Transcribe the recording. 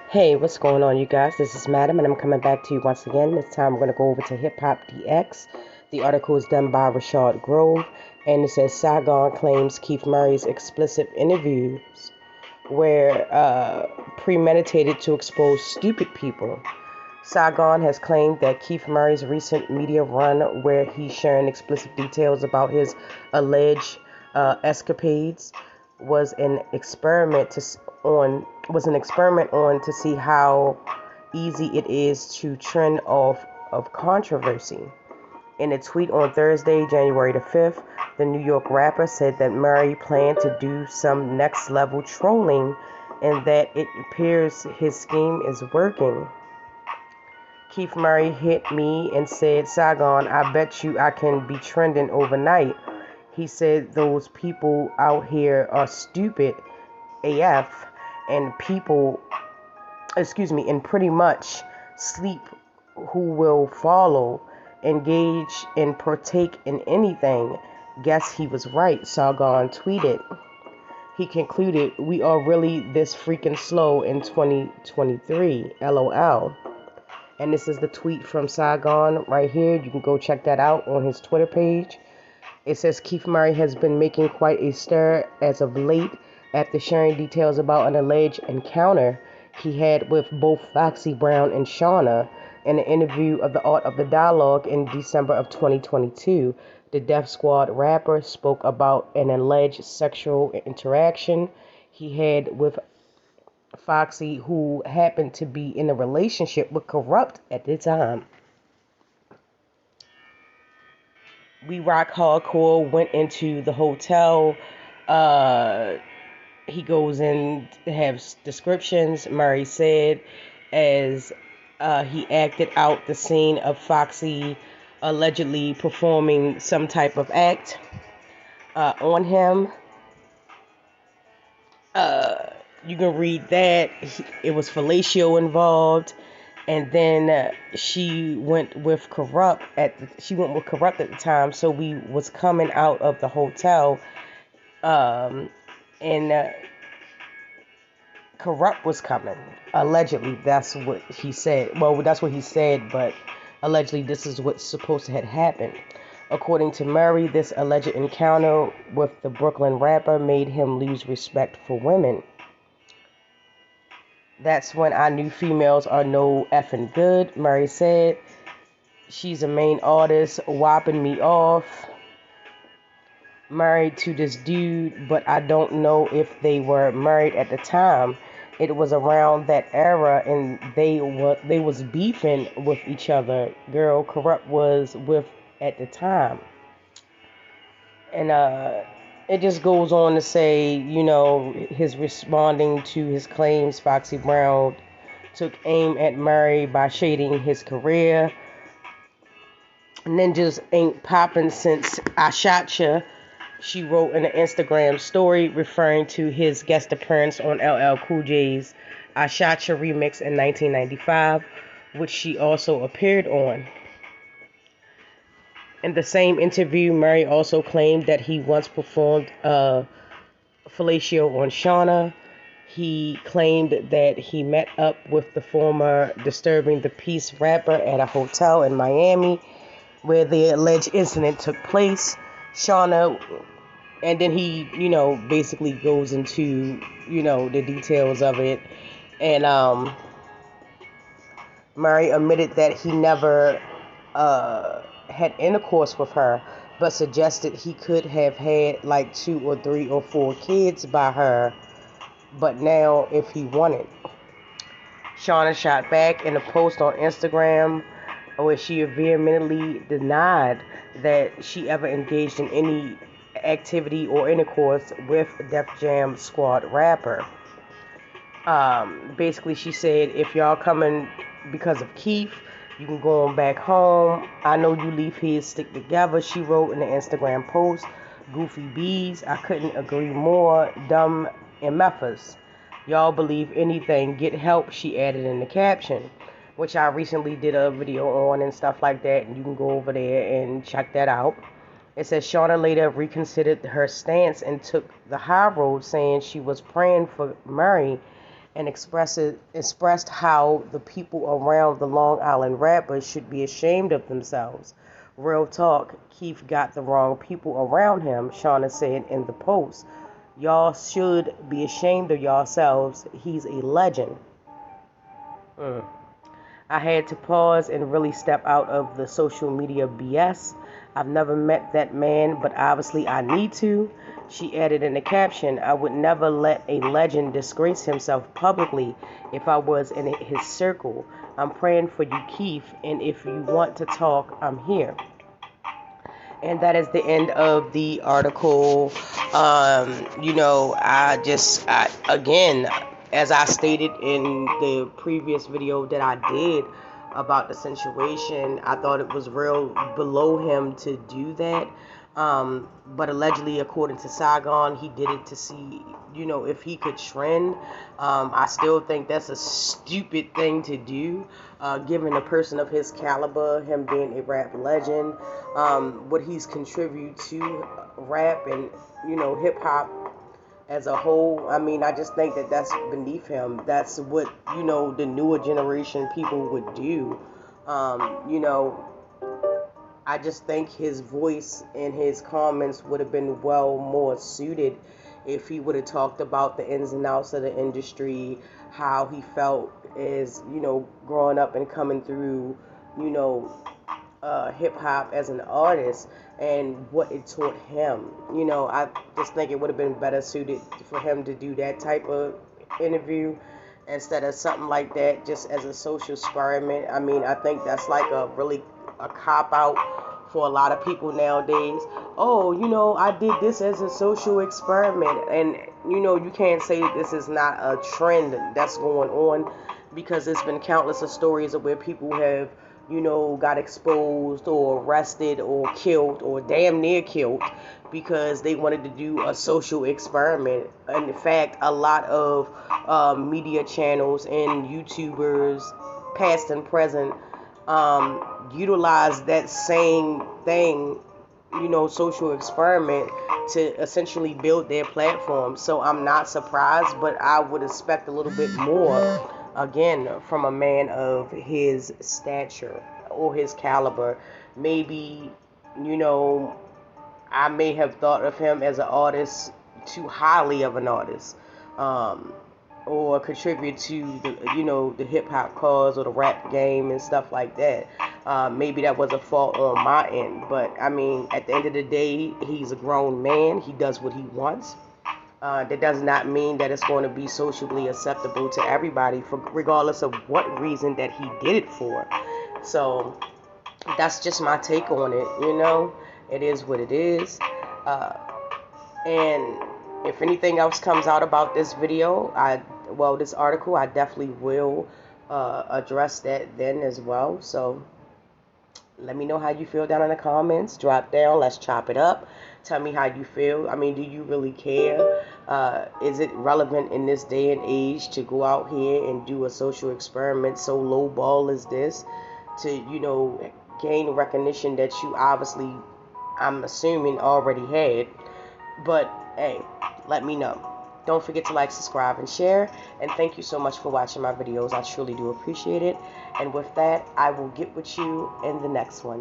Hey, what's going on, you guys? This is Madam, and I'm coming back to you once again. This time we're going to go over to Hip Hop DX. The article is done by Rashad Grove, and it says Saigon claims Keith Murray's explicit interviews were premeditated to expose stupid people. Saigon has claimed that Keith Murray's recent media run, where he's sharing explicit details about his alleged escapades, was an experiment on to see how easy it is to trend off of controversy. In a tweet on Thursday, January the 5th, the New York rapper said that Murray planned to do some next level trolling and that it appears his scheme is working. Keith Murray hit me and said, Saigon, I bet you I can be trending overnight. He said those people out here are stupid AF and and pretty much sleep who will follow, engage, and partake in anything. Guess he was right, Saigon tweeted. He concluded, we are really this freaking slow in 2023, LOL. And this is the tweet from Saigon right here. You can go check that out on his Twitter page. It says Keith Murray has been making quite a stir as of late after sharing details about an alleged encounter he had with both Foxy Brown and Shawna in an interview of The Art of the Dialogue in December of 2022. The Def Squad rapper spoke about an alleged sexual interaction he had with Foxy, who happened to be in a relationship with Corrupt at the time. We Rock Hardcore went into the hotel. Uh, he goes in to have descriptions. Murray said as he acted out the scene of Foxy allegedly performing some type of act on him. You can read that. It was fellatio involved. And then she went with Corrupt at the time. So we was coming out of the hotel, and Corrupt was coming. Allegedly, that's what he said. Well, that's what he said, but allegedly, this is what's supposed to have happened. According to Murray, this alleged encounter with the Brooklyn rapper made him lose respect for women. That's when I knew females are no effing good, Murray said. She's a main artist, whopping me off. Married to this dude, but I don't know if they were married at the time. It was around that era, and they was beefing with each other. Girl, Corrupt was with at the time, and it just goes on to say, his responding to his claims, Foxy Brown took aim at Murray by shading his career. Ninjas ain't popping since I shot ya, she wrote in an Instagram story referring to his guest appearance on LL Cool J's I Shot Ya remix in 1995, which she also appeared on. In the same interview, Murray also claimed that he once performed fellatio on Shawna. He claimed that he met up with the former Disturbing the Peace rapper at a hotel in Miami where the alleged incident took place. Shawna, and then he, basically goes into, the details of it. And Murray admitted that he never had intercourse with her, but suggested he could have had like 2 or 3 or 4 kids by her, but now if he wanted. Shawna shot back in a post on Instagram where she vehemently denied that she ever engaged in any activity or intercourse with Def Jam Squad rapper. Basically, she said, if y'all coming because of Keith, you can go on back home. I know you leave here, stick together, she wrote in the Instagram post. Goofy Bees, I couldn't agree more. Dumb MFers. Y'all believe anything, get help, she added in the caption, which I recently did a video on and stuff like that, and you can go over there and check that out. It says Shawna later reconsidered her stance and took the high road, saying she was praying for Murray and expressed how the people around the Long Island rappers should be ashamed of themselves. Real talk, Keith got the wrong people around him, Shawna said in the post. Y'all should be ashamed of yourselves. He's a legend. Mm. I had to pause and really step out of the social media BS. I've never met that man, but obviously I need to. She added in the caption, I would never let a legend disgrace himself publicly if I was in his circle. I'm praying for you, Keith, and if you want to talk, I'm here. And that is the end of the article. Again, as I stated in the previous video that I did about the situation, I thought it was real below him to do that. But allegedly, according to Saigon, he did it to see, if he could trend. I still think that's a stupid thing to do, given a person of his caliber, him being a rap legend, what he's contributed to rap and, hip hop as a whole. I mean, I just think that that's beneath him. That's what, the newer generation people would do. I just think his voice and his comments would have been well more suited if he would have talked about the ins and outs of the industry, how he felt as, growing up and coming through, hip hop as an artist and what it taught him. I just think it would have been better suited for him to do that type of interview instead of something like that just as a social experiment. I mean, I think that's like a cop out for a lot of people nowadays. Oh, I did this as a social experiment, and you can't say that this is not a trend that's going on, because there's been countless of stories of where people have got exposed or arrested or killed or damn near killed because they wanted to do a social experiment. And in fact, a lot of media channels and YouTubers, past and present, utilize that same thing, social experiment, to essentially build their platform. So I'm not surprised, but I would expect a little bit more, again, from a man of his stature or his caliber. Maybe, I may have thought of him as an artist too highly of an artist, or contribute to the hip hop cause or the rap game and stuff like that. Maybe that was a fault on my end, but I mean, at the end of the day, he's a grown man. He does what he wants. That does not mean that it's going to be socially acceptable to everybody, regardless of what reason that he did it for. So that's just my take on it. It is what it is. And if anything else comes out about this video, this article, I definitely will address that then as well. So let me know how you feel down in the comments. Drop down. Let's chop it up. Tell me how you feel. I mean, do you really care? Is it relevant in this day and age to go out here and do a social experiment so low ball as this to, gain recognition that you obviously, I'm assuming, already had? But hey, let me know. Don't forget to like, subscribe, and share. And thank you so much for watching my videos. I truly do appreciate it. And with that, I will get with you in the next one.